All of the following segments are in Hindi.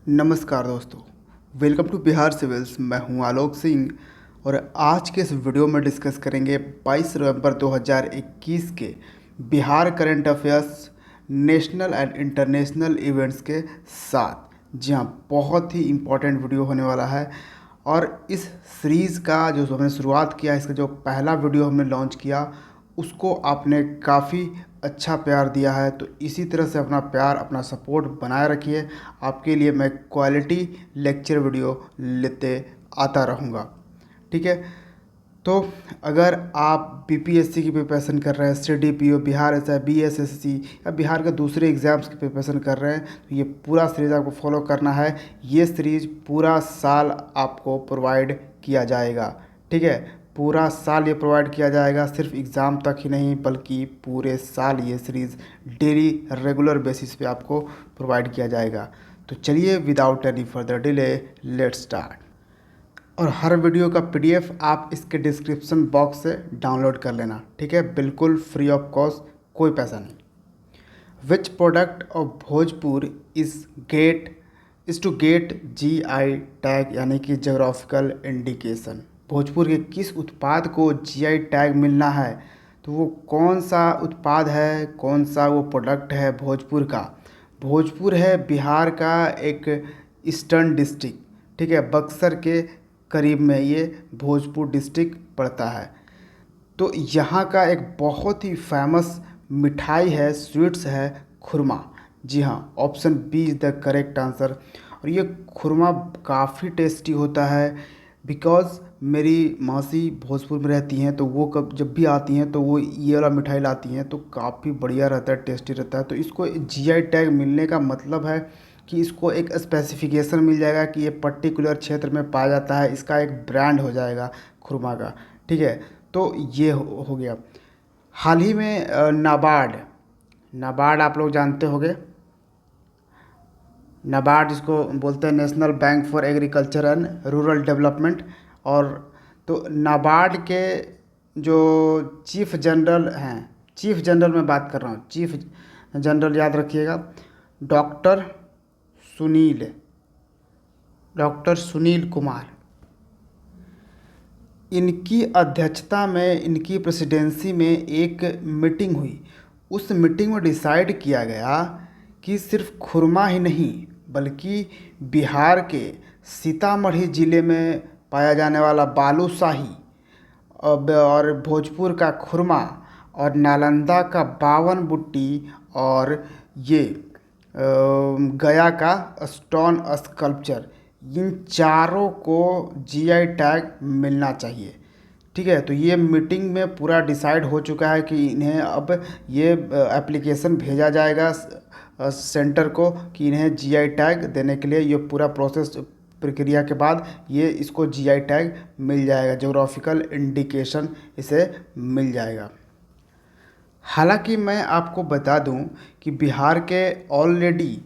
नमस्कार दोस्तों, वेलकम टू बिहार सिविल्स। मैं हूं आलोक सिंह और आज के इस वीडियो में डिस्कस करेंगे 22 नवंबर 2021 के Bihar current affairs national and international events के साथ। जी हाँ, बहुत ही इम्पोर्टेंट वीडियो होने वाला है और इस सीरीज़ का जो हमने शुरुआत किया, इसका जो पहला वीडियो हमने लॉन्च किया उसको आपने काफ़ी अच्छा प्यार दिया है। तो इसी तरह से अपना प्यार, अपना सपोर्ट बनाए रखिए। आपके लिए मैं क्वालिटी लेक्चर वीडियो लेते आता रहूँगा, ठीक है। तो अगर आप बीपीएससी की प्रिपरेशन कर रहे हैं, सीडीपीओ, बिहार एसआई, बीएसएससी या बिहार के दूसरे एग्ज़ाम्स की प्रिपरेशन कर रहे हैं, तो ये पूरा सीरीज़ आपको फॉलो करना है। ये सीरीज़ पूरा साल आपको प्रोवाइड किया जाएगा, ठीक है। पूरा साल ये प्रोवाइड किया जाएगा, सिर्फ एग्ज़ाम तक ही नहीं बल्कि पूरे साल ये सीरीज़ डेली रेगुलर बेसिस पे आपको प्रोवाइड किया जाएगा। तो चलिए without any further delay let's start. और हर वीडियो का पीडीएफ आप इसके डिस्क्रिप्शन बॉक्स से डाउनलोड कर लेना, ठीक है, बिल्कुल फ्री ऑफ कॉस्ट, कोई पैसा नहीं। Which product of Bhojpur is to get GI tag यानी कि जोग्राफिकल इंडिकेशन। भोजपुर के किस उत्पाद को जीआई टैग मिलना है, तो वो कौन सा उत्पाद है, कौन सा वो प्रोडक्ट है भोजपुर का। भोजपुर है बिहार का एक ईस्टर्न डिस्ट्रिक्ट, ठीक है, बक्सर के करीब में ये भोजपुर डिस्ट्रिक्ट पड़ता है। तो यहाँ का एक बहुत ही फेमस मिठाई है, स्वीट्स है, खुरमा। जी हाँ, option B is the correct answer. और ये खुरमा काफ़ी टेस्टी होता है बिकॉज़ मेरी मौसी भोजपुर में रहती हैं, तो वो जब भी आती हैं तो वो ये वाला मिठाई लाती हैं, तो काफ़ी बढ़िया रहता है, टेस्टी रहता है। तो इसको जीआई टैग मिलने का मतलब है कि इसको एक स्पेसिफिकेशन मिल जाएगा कि ये पर्टिकुलर क्षेत्र में पाया जाता है, इसका एक ब्रांड हो जाएगा खुरमा का, ठीक है। तो ये हो गया। हाल ही में नाबार्ड नाबार्ड आप लोग जानते होंगे। नाबार्ड जिसको बोलते हैं national bank for agriculture and rural development. और तो नाबार्ड के जो चीफ जनरल हैं, चीफ जनरल मैं बात कर रहा हूँ, चीफ जनरल याद रखिएगा, डॉक्टर सुनील डॉक्टर सुनील कुमार। इनकी अध्यक्षता में, इनकी प्रेसिडेंसी में एक मीटिंग हुई। उस मीटिंग में डिसाइड किया गया कि सिर्फ खुरमा ही नहीं बल्कि बिहार के सीतामढ़ी ज़िले में पाया जाने वाला बालूशाही और भोजपुर का खुरमा और नालंदा का बावन बुट्टी और ये गया का स्टोन स्कल्पचर, इन चारों को जीआई टैग मिलना चाहिए, ठीक है। तो ये मीटिंग में पूरा डिसाइड हो चुका है कि इन्हें अब ये एप्लीकेशन भेजा जाएगा सेंटर को कि इन्हें जीआई टैग देने के लिए। ये पूरा प्रोसेस प्रक्रिया के बाद ये इसको जीआई टैग मिल जाएगा, ज्योग्राफिकल इंडिकेशन इसे मिल जाएगा। हालांकि मैं आपको बता दूं कि बिहार के ऑलरेडी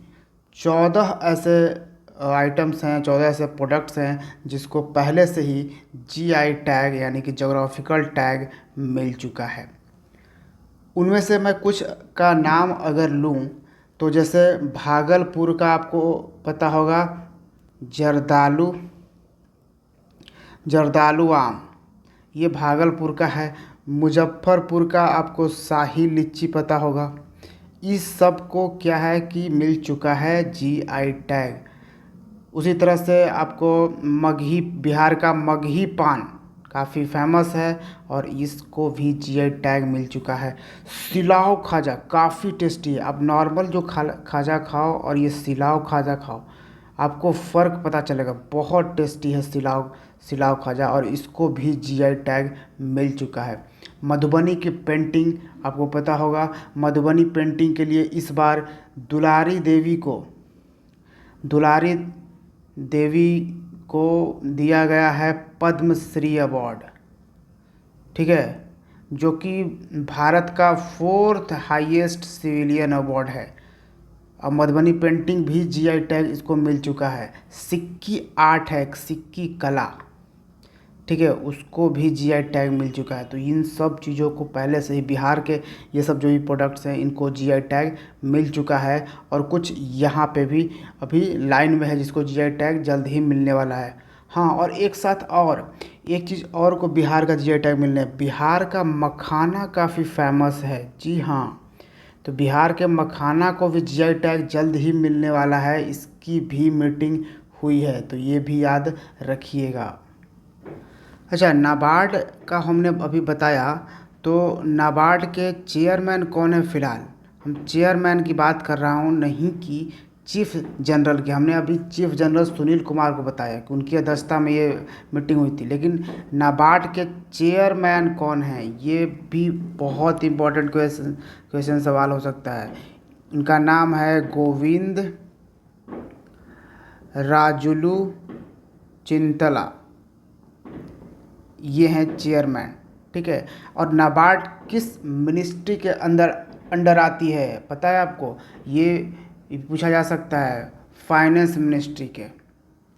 14 ऐसे आइटम्स हैं, 14 ऐसे प्रोडक्ट्स हैं जिसको पहले से ही जीआई टैग यानी कि ज्योग्राफिकल टैग मिल चुका है। उनमें से मैं कुछ का नाम अगर लूं तो जैसे भागलपुर का आपको पता होगा, जर्दालू जर्दालू आम, ये भागलपुर का है। मुजफ्फरपुर का आपको शाही लीची पता होगा। इस सब को क्या है कि मिल चुका है जीआई टैग। उसी तरह से आपको मगही, बिहार का मगही पान काफ़ी फेमस है और इसको भी जीआई टैग मिल चुका है। सिलाव खाजा काफ़ी टेस्टी है। आप नॉर्मल जो खाजा खाओ और ये सिलाव खाजा खाओ, आपको फ़र्क पता चलेगा। बहुत टेस्टी है सिलाव खाजा और इसको भी जीआई टैग मिल चुका है। मधुबनी की पेंटिंग आपको पता होगा। मधुबनी पेंटिंग के लिए इस बार दुलारी देवी को दिया गया है पद्मश्री अवार्ड, ठीक है, जो कि भारत का 4th हाईएस्ट सिविलियन अवार्ड है। अब मधुबनी पेंटिंग भी जीआई टैग इसको मिल चुका है। सिक्की आर्ट है, एक सिक्की कला, ठीक है, उसको भी जीआई टैग मिल चुका है। तो इन सब चीज़ों को पहले से ही बिहार के ये सब जो भी प्रोडक्ट्स हैं इनको जीआई टैग मिल चुका है, और कुछ यहाँ पे भी अभी लाइन में है जिसको जीआई टैग जल्द ही मिलने वाला है। हाँ, और एक साथ और एक चीज़ और को बिहार का जीआई टैग मिलने, बिहार का मखाना काफ़ी फेमस है। जी हाँ, तो बिहार के मखाना को भी जीआई टैग जल्द ही मिलने वाला है, इसकी भी मीटिंग हुई है, तो ये भी याद रखिएगा। अच्छा, नाबार्ड का हमने अभी बताया, तो नाबार्ड के चेयरमैन कौन है फ़िलहाल? हम चेयरमैन की बात कर रहा हूँ, नहीं कि चीफ जनरल की। हमने अभी चीफ जनरल सुनील कुमार को बताया कि उनकी अध्यक्षता में ये मीटिंग हुई थी, लेकिन नाबार्ड के चेयरमैन कौन हैं ये भी बहुत इम्पोर्टेंट क्वेश्चन सवाल हो सकता है। इनका नाम है गोविंद राजुलू चिंतला, ये हैं चेयरमैन। ठीक है, और नाबार्ड किस मिनिस्ट्री के अंडर आती है पता है आपको? ये पूछा जा सकता है, फाइनेंस मिनिस्ट्री के।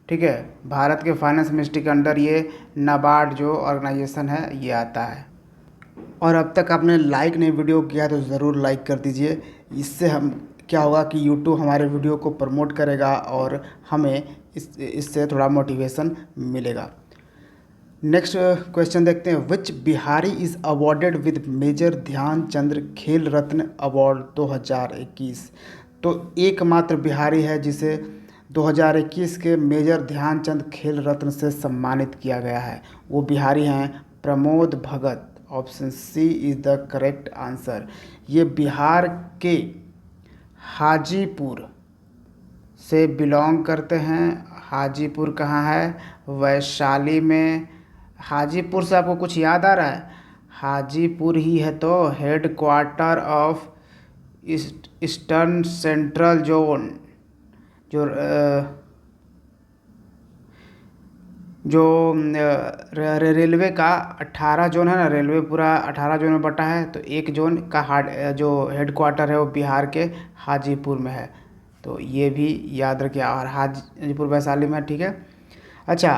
ठीक है, भारत के फाइनेंस मिनिस्ट्री के अंडर ये नाबार्ड जो ऑर्गेनाइजेशन है ये आता है। और अब तक आपने लाइक नहीं वीडियो किया तो ज़रूर लाइक कर दीजिए, इससे हम क्या होगा कि यूट्यूब हमारे वीडियो को प्रमोट करेगा और हमें इससे थोड़ा मोटिवेशन मिलेगा। नेक्स्ट क्वेश्चन देखते हैं, which Bihari is awarded with major Dhyanchand Khel Ratna award 2021? तो एकमात्र बिहारी है जिसे 2021 के मेजर ध्यानचंद खेल रत्न से सम्मानित किया गया है, वो बिहारी हैं Pramod Bhagat. Option C is the correct answer. ये बिहार के हाजीपुर से बिलोंग करते हैं। हाजीपुर कहाँ है? वैशाली में। हाजीपुर से आपको कुछ याद आ रहा है? हाजीपुर ही है तो head quarter of eastern central zone, जो रेलवे का 18 जोन है ना, रेलवे पूरा 18 जोन में बटा है, तो एक जोन का जो हेड क्वार्टर है वो बिहार के हाजीपुर में है, तो ये भी याद रखिए। और हाजीपुर वैशाली में, ठीक है। अच्छा,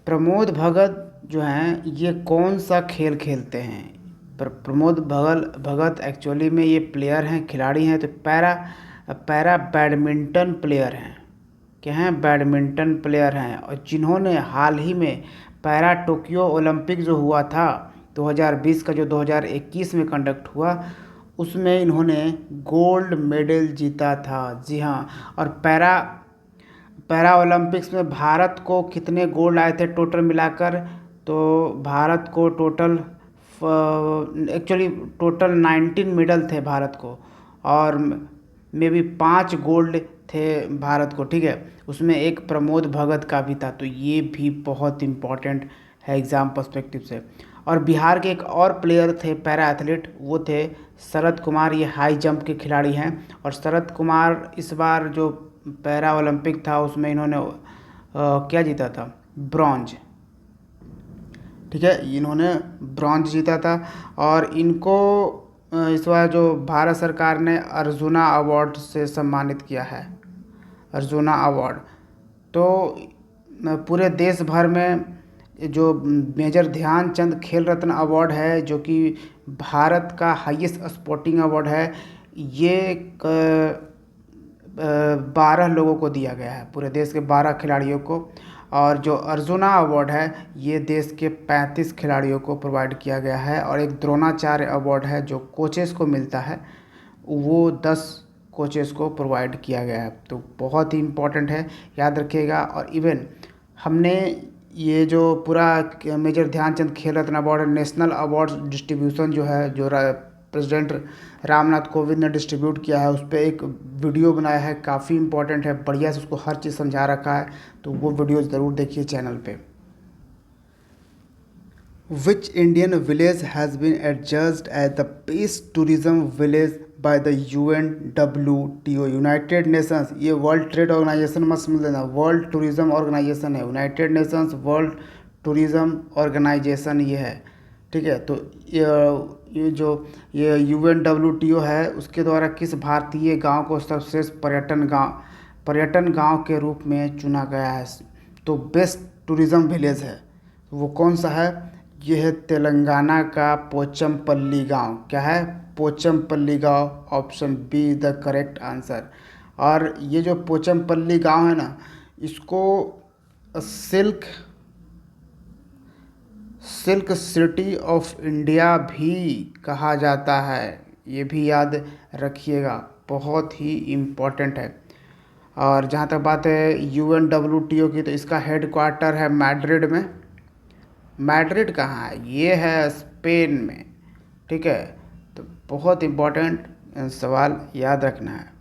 प्रमोद भगत जो हैं ये कौन सा खेल खेलते हैं? प्रमोद भगत एक्चुअली में ये प्लेयर हैं, खिलाड़ी हैं, तो पैरा बैडमिंटन प्लेयर हैं। क्या हैं? बैडमिंटन प्लेयर हैं, और जिन्होंने हाल ही में पैरा टोक्यो ओलंपिक जो हुआ था 2020 का, जो 2021 में कंडक्ट हुआ, उसमें इन्होंने गोल्ड मेडल जीता था। जी हाँ, और पैरा ओलंपिक्स में भारत को कितने गोल्ड आए थे टोटल मिलाकर? तो भारत को टोटल एक्चुअली टोटल 19 मेडल थे भारत को, और मे बी 5 गोल्ड थे भारत को। ठीक है, उसमें एक प्रमोद भगत का भी था, तो ये भी बहुत इम्पॉर्टेंट है एग्ज़ाम पर्सपेक्टिव से। और बिहार के एक और प्लेयर थे पैरा एथलीट, वो थे शरद कुमार, ये हाई जंप के खिलाड़ी हैं। और शरद कुमार इस बार जो पैरा ओलंपिक था उसमें इन्होंने क्या जीता था? ब्रॉन्ज। ठीक है, इन्होंने ब्रॉन्ज जीता था, और इनको इस बार जो भारत सरकार ने अर्जुना अवार्ड से सम्मानित किया है, अर्जुना अवार्ड। तो पूरे देश भर में जो मेजर ध्यानचंद खेल रत्न अवार्ड है, जो कि भारत का हाईएस्ट स्पोर्टिंग अवार्ड है, ये 12 लोगों को दिया गया है, पूरे देश के 12 खिलाड़ियों को। और जो अर्जुना अवार्ड है ये देश के 35 खिलाड़ियों को प्रोवाइड किया गया है। और एक द्रोणाचार्य अवार्ड है जो कोचेस को मिलता है, वो 10 कोचेस को प्रोवाइड किया गया है, तो बहुत ही इम्पोर्टेंट है, याद रखिएगा। और इवन हमने ये जो पूरा major Dhyanchand Khel Ratna award national award distribution जो है, जो प्रेसिडेंट रामनाथ कोविंद ने डिस्ट्रीब्यूट किया है, उस पर एक वीडियो बनाया है, काफ़ी इंपॉर्टेंट है, बढ़िया से उसको हर चीज़ समझा रखा है, तो वो वीडियो ज़रूर देखिए चैनल पे। Which Indian village has been adjudged as the best tourism village by the UNWTO, United Nations? ये वर्ल्ड ट्रेड ऑर्गेनाइजेशन मत समझ लेना, वर्ल्ड टूरिज़्म ऑर्गेनाइजेशन है, United Nations World Tourism Organisation ये है। ठीक है, तो ये जो ये UNWTO है उसके द्वारा किस भारतीय गांव को सर्वश्रेष्ठ पर्यटन गांव के रूप में चुना गया है? तो बेस्ट टूरिज़्म विलेज है, वो कौन सा है? ये है तेलंगाना का पोचमपल्ली गांव। क्या है? पोचमपल्ली गांव। Option B is the correct answer. और ये जो पोचमपल्ली गांव है ना, इसको silk silk city of India भी कहा जाता है। ये भी याद रखिएगा, बहुत ही इम्पोर्टेंट है। और जहाँ तक बात है UNWTO की, तो इसका हेड क्वार्टर है मैड्रिड में। मैड्रिड कहाँ है? ये है स्पेन में। ठीक है, तो बहुत इम्पोर्टेंट सवाल याद रखना है।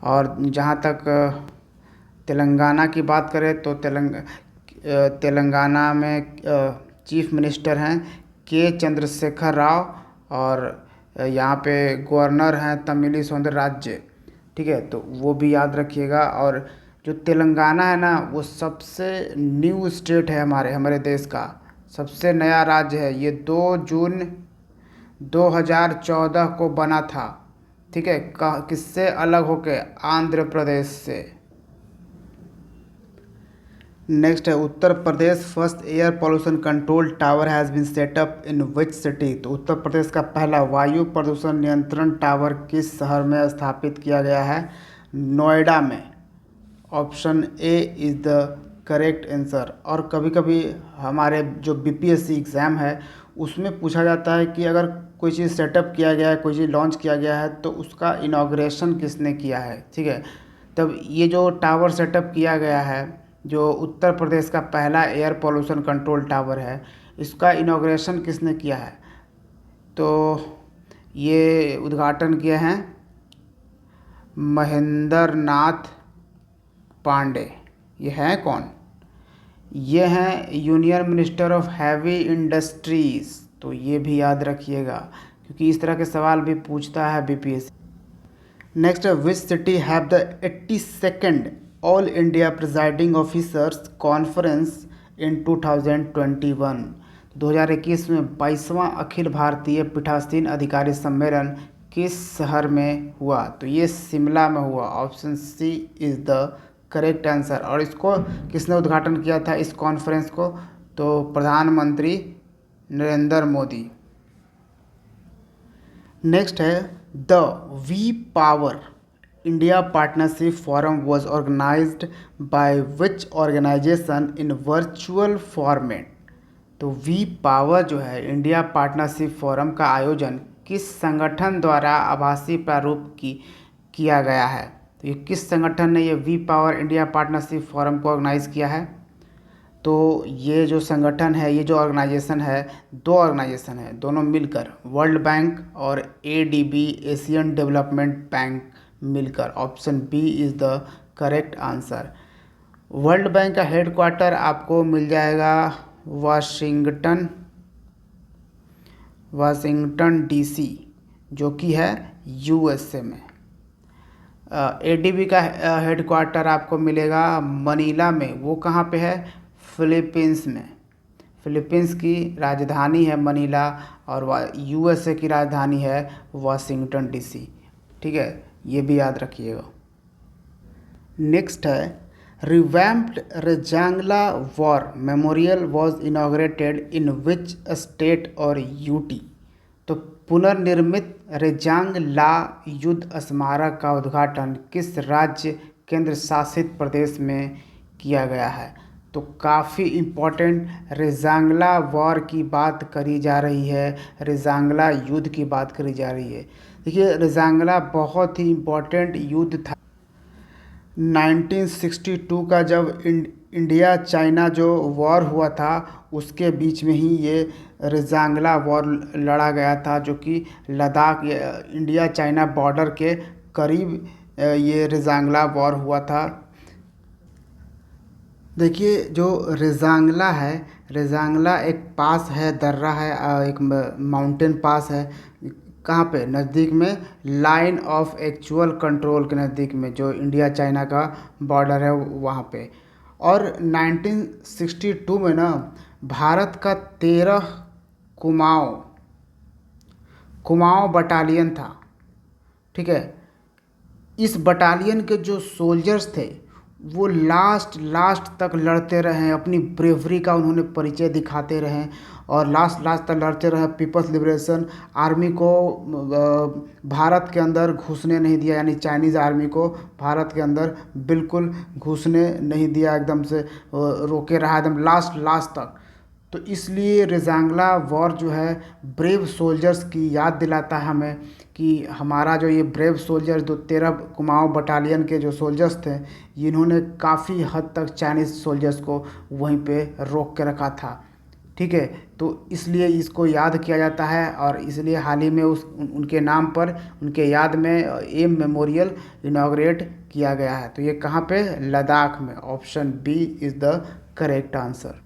और जहाँ तक तेलंगाना की बात करें तो तेलंगाना में चीफ मिनिस्टर हैं के चंद्रशेखर राव, और यहाँ पे गवर्नर हैं तमिली सौंदरराज्य। ठीक है, तो वो भी याद रखिएगा। और जो तेलंगाना है ना, वो सबसे न्यू स्टेट है हमारे देश का, सबसे नया राज्य है। ये 2 जून 2014 को बना था। ठीक है, किससे अलग होके? आंध्र प्रदेश से। नेक्स्ट है Uttar Pradesh first air pollution control tower has been setup in which city. तो उत्तर प्रदेश का पहला वायु प्रदूषण नियंत्रण टावर किस शहर में स्थापित किया गया है? नोएडा में। Option A is the correct answer. और कभी कभी हमारे जो BPSC एग्ज़ाम है उसमें पूछा जाता है कि अगर कोई चीज़ सेटअप किया गया है, कोई चीज़ लॉन्च किया गया है, तो उसका इनाग्रेशन किसने किया है? ठीक है, तब ये जो टावर सेटअप किया गया है, जो उत्तर प्रदेश का पहला एयर पोल्यूशन कंट्रोल टावर है, इसका इनाग्रेशन किसने किया है? तो ये उद्घाटन किए हैं महेंद्र नाथ पांडे। ये हैं कौन? ये हैं union minister of heavy industries. तो ये भी याद रखिएगा, क्योंकि इस तरह के सवाल भी पूछता है BPSC। नेक्स्ट है which city have the 82nd all India presiding officers conference in 2021। 2021 में 22वां अखिल भारतीय पीठासीन अधिकारी सम्मेलन किस शहर में हुआ? तो ये शिमला में हुआ। Option C is the correct answer. और इसको किसने उद्घाटन किया था, इस कॉन्फ्रेंस को? तो प्रधानमंत्री नरेंद्र मोदी। नेक्स्ट है the V power India partnership forum was organized by which organization in virtual format. तो वी पावर जो है इंडिया पार्टनरशिप फोरम का आयोजन किस संगठन द्वारा आभासी प्रारूप किया गया है? तो ये किस संगठन ने ये we power India partnership forum को ऑर्गेनाइज किया है? तो ये जो संगठन है, ये जो ऑर्गेनाइजेशन है, 2 ऑर्गेनाइजेशन है, दोनों मिलकर, वर्ल्ड बैंक और ADB एशियन डेवलपमेंट बैंक मिलकर। Option B is the correct answer. World bank का हेड क्वार्टर आपको मिल जाएगा वाशिंगटन DC, जो कि है USA में। ADB का हेड क्वार्टर आपको मिलेगा मनीला में। वो कहाँ पे है? फिलीपींस में। फिलीपींस की राजधानी है मनीला, और USA की राजधानी है वाशिंगटन DC। ठीक है, ये भी याद रखिएगा। नेक्स्ट है revamped Rezang La war memorial was inaugurated in which state और UT। तो पुनर्निर्मित रेजांगला युद्ध स्मारक का उद्घाटन किस राज्य केंद्र शासित प्रदेश में किया गया है? तो काफ़ी इम्पोर्टेंट रेजांगला वॉर की बात करी जा रही है, रेजांगला युद्ध की बात करी जा रही है। देखिए, रेजांगला बहुत ही इम्पोर्टेंट युद्ध था। 1962 का जब इंडिया चाइना जो वॉर हुआ था, उसके बीच में ही ये रेजांगला वॉर लड़ा गया था, जो कि लद्दाख इंडिया चाइना बॉर्डर के करीब ये रेजांगला वॉर हुआ था। देखिए, जो रेजांगला है, रेजांगला एक पास है, दर्रा है, एक माउंटेन पास है। कहाँ पे? नज़दीक में लाइन ऑफ एक्चुअल कंट्रोल के नज़दीक में, जो इंडिया चाइना का बॉर्डर है वहाँ पे। और 1962 में ना भारत का 13 कुमाऊँ बटालियन था। ठीक है, इस बटालियन के जो सोल्जर्स थे वो लास्ट तक लड़ते रहे, अपनी ब्रेवरी का उन्होंने परिचय दिखाते रहे और लास्ट तक लड़ते रहे। पीपल्स लिबरेशन आर्मी को भारत के अंदर घुसने नहीं दिया, यानी चाइनीज़ आर्मी को भारत के अंदर बिल्कुल घुसने नहीं दिया, एकदम से रोके रहा एकदम लास्ट तक। तो इसलिए रेजांगला वॉर जो है ब्रेव सोल्जर्स की याद दिलाता है हमें कि हमारा जो ये ब्रेव सोल्जर्स, जो 13 कुमाऊं बटालियन के जो सोल्जर्स थे, इन्होंने काफ़ी हद तक चाइनीज़ सोल्जर्स को वहीं पे रोक के रखा था। ठीक है, तो इसलिए इसको याद किया जाता है और इसलिए हाल ही में उनके नाम पर, उनके याद में एम मेमोरियल इनॉग्रेट किया गया है। तो ये कहाँ पे? लद्दाख में। Option B is the correct answer.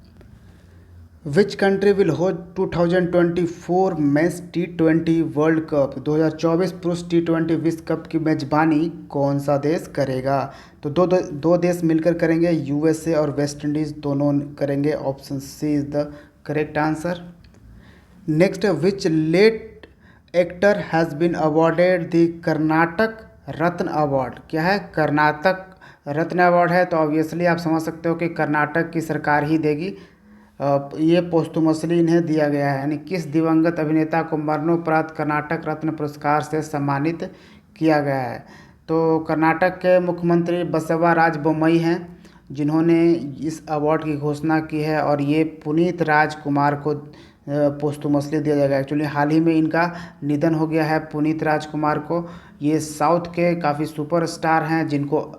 Which country will host 2024 men's T20 world cup? 2024 पुरुष T20 विश्व कप की मेजबानी कौन सा देश करेगा? तो दो देश मिलकर करेंगे, USA और वेस्ट इंडीज़ दोनों करेंगे। Option C is the correct answer. Next, which late actor has been awarded the Karnataka Ratna award? क्या है? कर्नाटक रत्न अवार्ड है, तो ऑब्वियसली आप समझ सकते हो कि कर्नाटक की सरकार ही देगी। ये पोस्टुमसली इन्हें दिया गया है, यानी किस दिवंगत अभिनेता को मरणोपरांत कर्नाटक रत्न पुरस्कार से सम्मानित किया गया है? तो कर्नाटक के मुख्यमंत्री बसवराज बोम्मई हैं जिन्होंने इस अवार्ड की घोषणा की है और ये पुनीत राजकुमार को पोस्टुमसली दिया जाएगा। एक्चुअली हाल ही में इनका निधन हो गया है पुनीत राजकुमार को। ये साउथ के काफ़ी सुपरस्टार हैं जिनको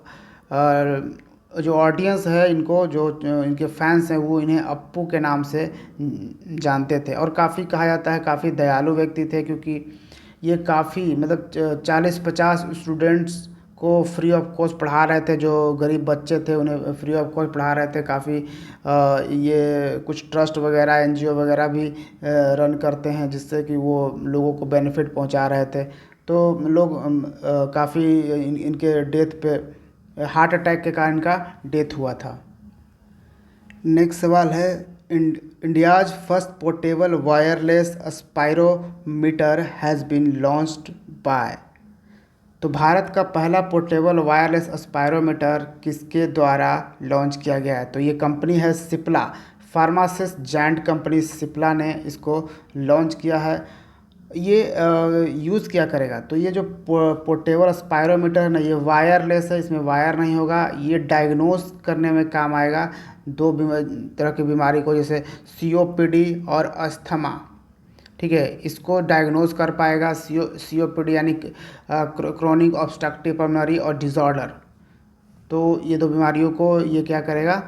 जो ऑडियंस है, इनको जो इनके फैंस हैं, वो इन्हें अप्पू के नाम से जानते थे और काफ़ी कहा जाता है काफ़ी दयालु व्यक्ति थे, क्योंकि ये काफ़ी मतलब 40-50 स्टूडेंट्स को फ्री ऑफ कॉस्ट पढ़ा रहे थे। जो गरीब बच्चे थे उन्हें फ्री ऑफ कॉस्ट पढ़ा रहे थे। काफ़ी ये कुछ ट्रस्ट वगैरह, NGO वगैरह भी रन करते हैं जिससे कि वो लोगों को बेनिफिट पहुंचा रहे थे। तो लोग काफ़ी इनके डेथ पे हार्ट अटैक के कारण इनका डेथ हुआ था। नेक्स्ट सवाल है, India's first portable wireless spirometer has been launched by? तो भारत का पहला पोर्टेबल वायरलेस स्पायरोमीटर किसके द्वारा लॉन्च किया गया है? तो ये कंपनी है Cipla, pharmacist giant company Cipla ने इसको लॉन्च किया है। ये यूज़ क्या करेगा? तो ये जो पोर्टेबल स्पायरोमीटर है ना, ये वायरलेस है, इसमें वायर नहीं होगा। ये डायग्नोज करने में काम आएगा दो तरह की बीमारी को, जैसे COPD और अस्थमा। ठीक है, इसको डायग्नोज कर पाएगा। COPD यानी क्रोनिक ऑब्स्ट्रक्टिव पल्मोनरी और डिसऑर्डर। तो ये दो बीमारियों को ये क्या करेगा?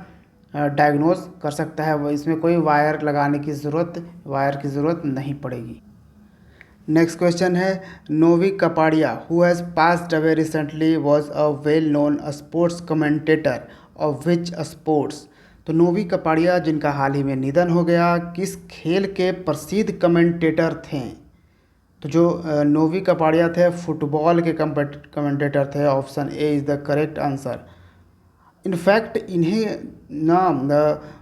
डायग्नोज कर सकता है। इसमें कोई वायर लगाने की ज़रूरत नहीं पड़ेगी। नेक्स्ट क्वेश्चन है, Novy Kapadia who has passed away recently was a well known sports commentator of which sports? तो नोवी कपाड़िया जिनका हाल ही में निधन हो गया, किस खेल के प्रसिद्ध कमेंटेटर थे? तो जो नोवी कपाड़िया थे फुटबॉल के कमेंटेटर थे। Option A is the correct answer. In fact इन्हें ना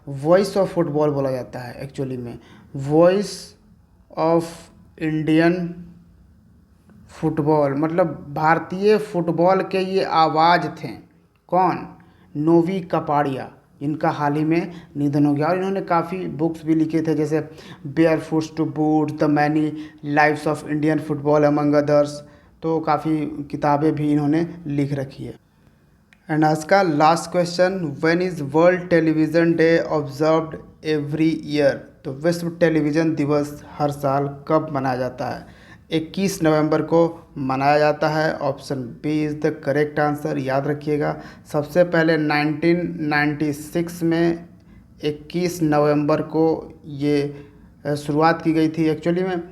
वॉइस ऑफ फुटबॉल बोला जाता है। एक्चुअली में वॉइस ऑफ इंडियन फुटबॉल, मतलब भारतीय फुटबॉल के ये आवाज़ थे। कौन? नोवी कपाड़िया, इनका हाल ही में निधन हो गया। और इन्होंने काफ़ी बुक्स भी लिखे थे, जैसे bare foots to boot, the many lives of Indian football among others. तो काफ़ी किताबें भी इन्होंने लिख रखी है। एंड आज का last question, when is world television day observed every year? तो विश्व टेलीविज़न दिवस हर साल कब मनाया जाता है? 21 नवंबर को मनाया जाता है। Option B is the correct answer. याद रखिएगा, सबसे पहले 1996 में 21 नवंबर को ये शुरुआत की गई थी। एक्चुअली में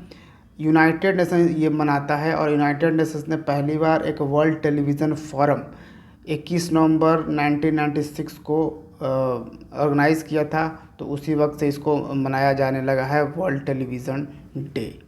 यूनाइटेड नेशन ये मनाता है और यूनाइटेड नेशंस ने पहली बार एक वर्ल्ड टेलीविज़न फोरम 21 नवंबर 1996 को ऑर्गेनाइज़ किया था। तो उसी वक्त से इसको मनाया जाने लगा है वर्ल्ड टेलीविज़न डे।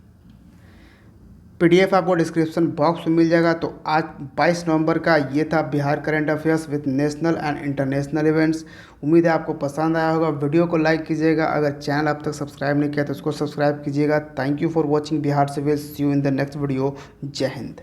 PDF आपको डिस्क्रिप्शन बॉक्स में मिल जाएगा। तो आज 22 नवंबर का ये था Bihar current affairs with national and international events. उम्मीद है आपको पसंद आया होगा। वीडियो को लाइक कीजिएगा, अगर चैनल अब तक सब्सक्राइब नहीं किया तो उसको सब्सक्राइब कीजिएगा। Thank you for watching Bihar civils. See you in the next video. जय हिंद।